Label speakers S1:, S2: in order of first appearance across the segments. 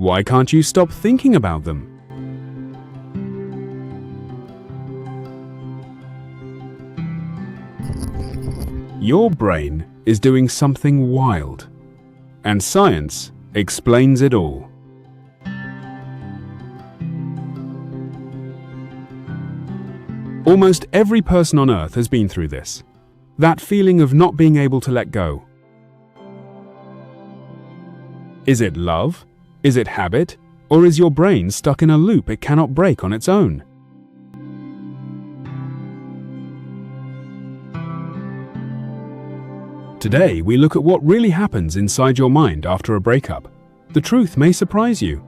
S1: Why can't you stop thinking about them? Your brain is doing something wild, and science explains it all. Almost every person on Earth has been through this. That feeling of not being able to let go. Is it love? Is it habit? Or is your brain stuck in a loop it cannot break on its own? Today, we look at what really happens inside your mind after a breakup. The truth may surprise you.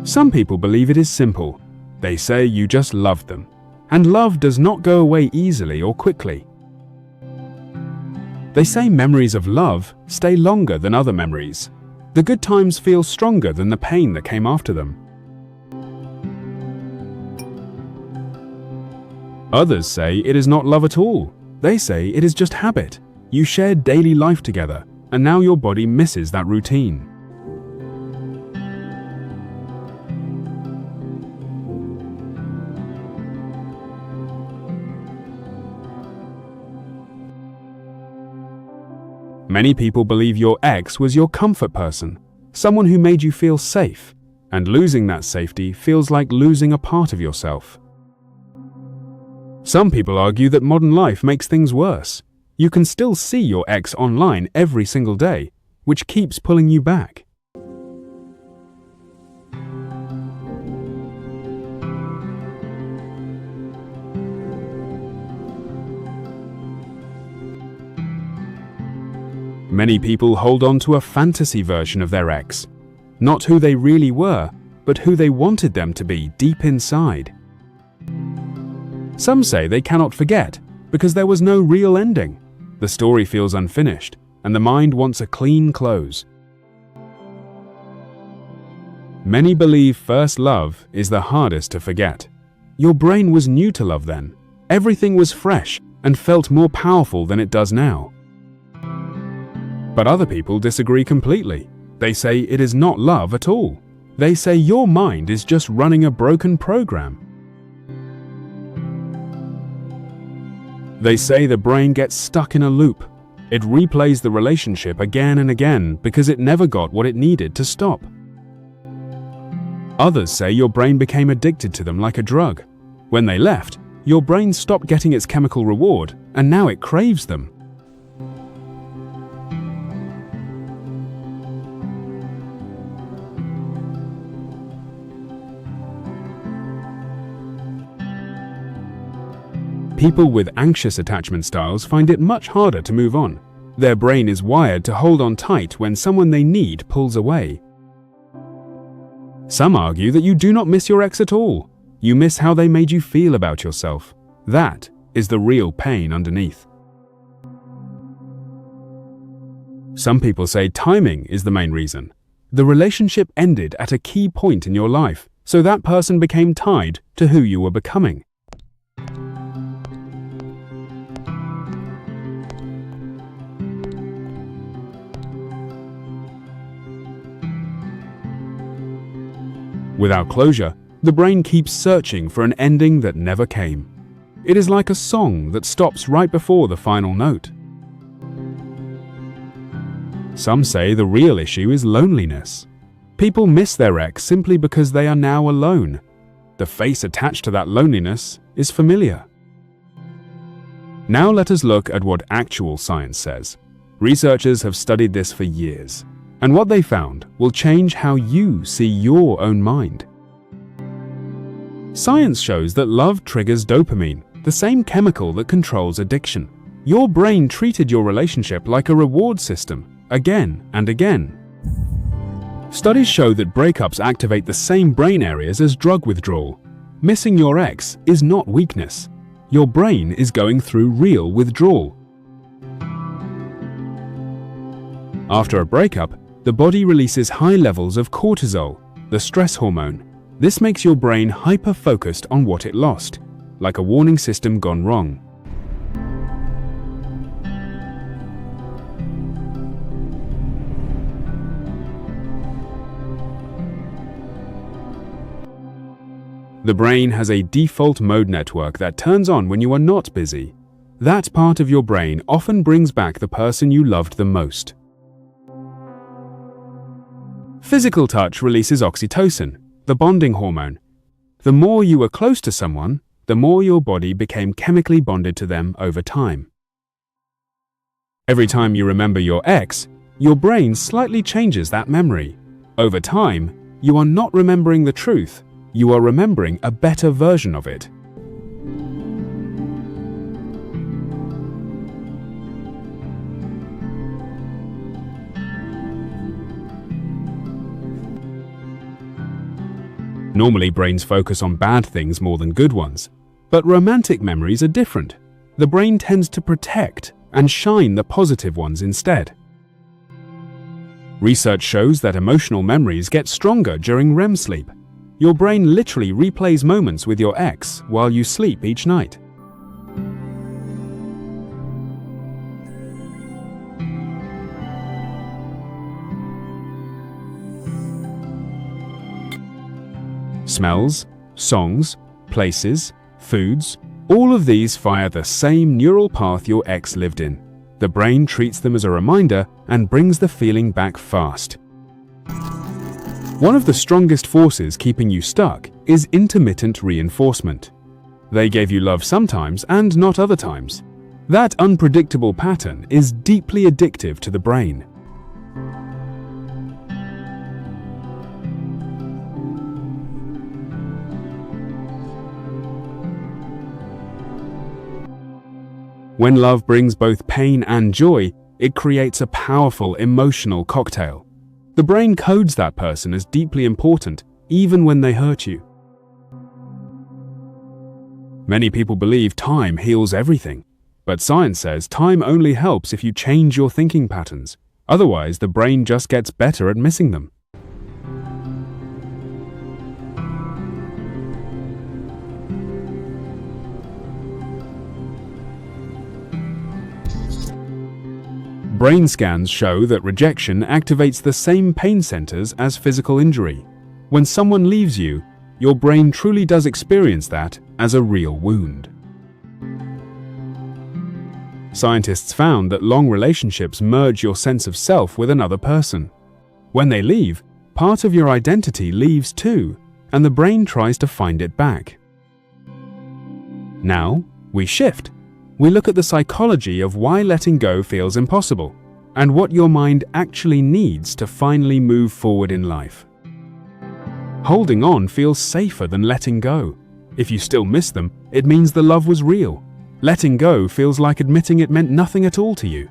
S1: Some people believe it is simple. They say you just love them. And love does not go away easily or quickly. They say memories of love stay longer than other memories. The good times feel stronger than the pain that came after them. Others say it is not love at all. They say it is just habit. You shared daily life together, and now your body misses that routine. Many people believe your ex was your comfort person, someone who made you feel safe, and losing that safety feels like losing a part of yourself. Some people argue that modern life makes things worse. You can still see your ex online every single day, which keeps pulling you back. Many people hold on to a fantasy version of their ex, not who they really were, but who they wanted them to be deep inside. Some say they cannot forget because there was no real ending. The story feels unfinished, and the mind wants a clean close. Many believe first love is the hardest to forget. Your brain was new to love then. Everything was fresh and felt more powerful than it does now. But other people disagree completely. They say it is not love at all. They say your mind is just running a broken program. They say the brain gets stuck in a loop. It replays the relationship again and again because it never got what it needed to stop. Others say your brain became addicted to them like a drug. When they left, your brain stopped getting its chemical reward, and now it craves them. People with anxious attachment styles find it much harder to move on. Their brain is wired to hold on tight when someone they need pulls away. Some argue that you do not miss your ex at all. You miss how they made you feel about yourself. That is the real pain underneath. Some people say timing is the main reason. The relationship ended at a key point in your life, so that person became tied to who you were becoming. Without closure, the brain keeps searching for an ending that never came. It is like a song that stops right before the final note. Some say the real issue is loneliness. People miss their ex simply because they are now alone. The face attached to that loneliness is familiar. Now let us look at what actual science says. Researchers have studied this for years, and what they found will change how you see your own mind. Science shows that love triggers dopamine, the same chemical that controls addiction. Your brain treated your relationship like a reward system, again and again. Studies show that breakups activate the same brain areas as drug withdrawal. Missing your ex is not weakness. Your brain is going through real withdrawal. After a breakup, the body releases high levels of cortisol, the stress hormone. This makes your brain hyper-focused on what it lost, like a warning system gone wrong. The brain has a default mode network that turns on when you are not busy. That part of your brain often brings back the person you loved the most. Physical touch releases oxytocin, the bonding hormone. The more you were close to someone, the more your body became chemically bonded to them over time. Every time you remember your ex, your brain slightly changes that memory. Over time, you are not remembering the truth, you are remembering a better version of it. Normally, brains focus on bad things more than good ones. But romantic memories are different. The brain tends to protect and shine the positive ones instead. Research shows that emotional memories get stronger during REM sleep. Your brain literally replays moments with your ex while you sleep each night. Smells, songs, places, foods, all of these fire the same neural path your ex lived in. The brain treats them as a reminder and brings the feeling back fast. One of the strongest forces keeping you stuck is intermittent reinforcement. They gave you love sometimes and not other times. That unpredictable pattern is deeply addictive to the brain. When love brings both pain and joy, it creates a powerful emotional cocktail. The brain codes that person as deeply important, even when they hurt you. Many people believe time heals everything, but science says time only helps if you change your thinking patterns. Otherwise, the brain just gets better at missing them. Brain scans show that rejection activates the same pain centers as physical injury. When someone leaves you, your brain truly does experience that as a real wound. Scientists found that long relationships merge your sense of self with another person. When they leave, part of your identity leaves too, and the brain tries to find it back. Now, we shift. We look at the psychology of why letting go feels impossible, and what your mind actually needs to finally move forward in life. Holding on feels safer than letting go. If you still miss them, it means the love was real. Letting go feels like admitting it meant nothing at all to you.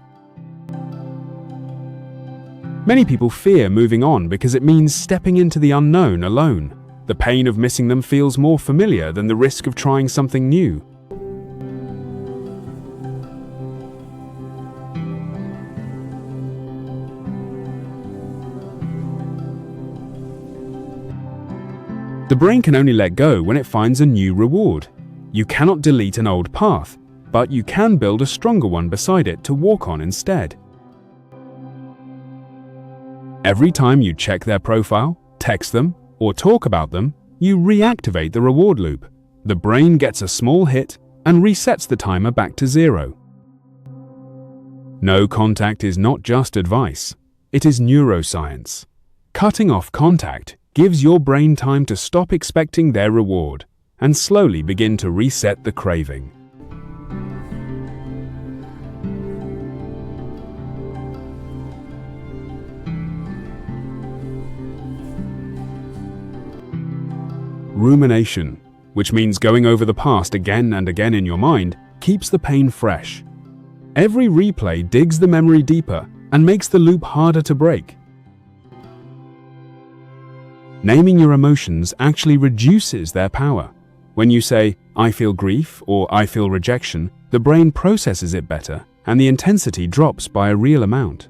S1: Many people fear moving on because it means stepping into the unknown alone. The pain of missing them feels more familiar than the risk of trying something new. The brain can only let go when it finds a new reward. You cannot delete an old path, but you can build a stronger one beside it to walk on instead. Every time you check their profile, text them, or talk about them, you reactivate the reward loop. The brain gets a small hit and resets the timer back to 0. No contact is not just advice, it is neuroscience. Cutting off contact gives your brain time to stop expecting their reward and slowly begin to reset the craving. Rumination, which means going over the past again and again in your mind, keeps the pain fresh. Every replay digs the memory deeper and makes the loop harder to break. Naming your emotions actually reduces their power. When you say, "I feel grief" or "I feel rejection," the brain processes it better and the intensity drops by a real amount.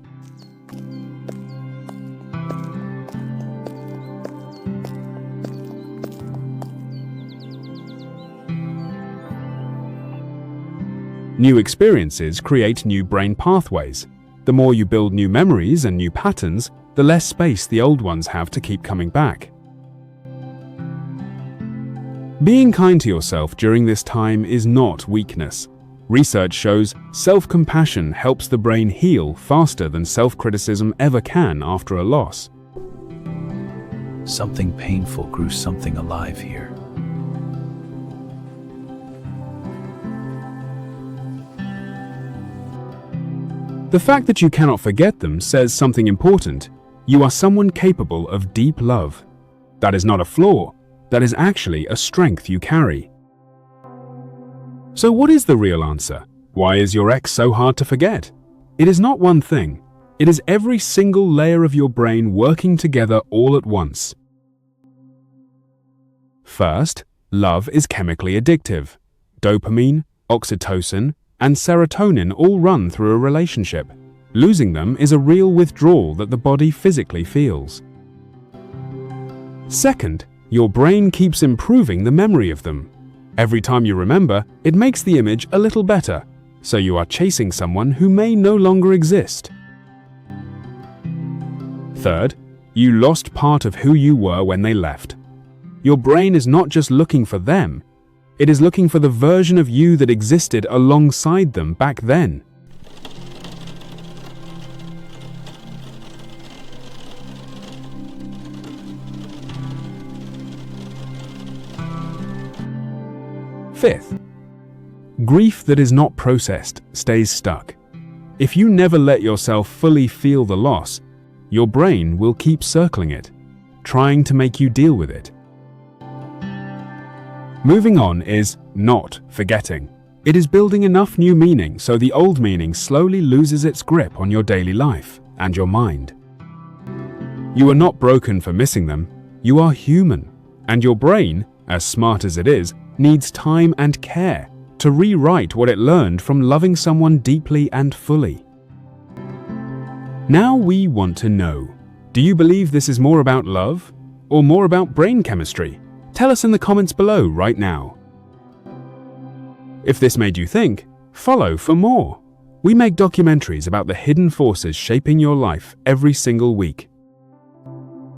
S1: New experiences create new brain pathways. The more you build new memories and new patterns, the less space the old ones have to keep coming back. Being kind to yourself during this time is not weakness. Research shows self-compassion helps the brain heal faster than self-criticism ever can after a loss.
S2: Something painful grew something alive here.
S1: The fact that you cannot forget them says something important. You are someone capable of deep love. That is not a flaw. That is actually a strength you carry. So what is the real answer? Why is your ex so hard to forget? It is not one thing. It is every single layer of your brain working together all at once. First, love is chemically addictive. Dopamine, oxytocin, and serotonin all run through a relationship. Losing them is a real withdrawal that the body physically feels. Second, your brain keeps improving the memory of them. Every time you remember, it makes the image a little better, so you are chasing someone who may no longer exist. Third, you lost part of who you were when they left. Your brain is not just looking for them, it is looking for the version of you that existed alongside them back then. Fifth, grief that is not processed stays stuck. If you never let yourself fully feel the loss, your brain will keep circling it, trying to make you deal with it. Moving on is not forgetting. It is building enough new meaning so the old meaning slowly loses its grip on your daily life and your mind. You are not broken for missing them, you are human, and your brain, as smart as it is, needs time and care to rewrite what it learned from loving someone deeply and fully. Now we want to know, do you believe this is more about love or more about brain chemistry? Tell us in the comments below right now. If this made you think, follow for more. We make documentaries about the hidden forces shaping your life every single week.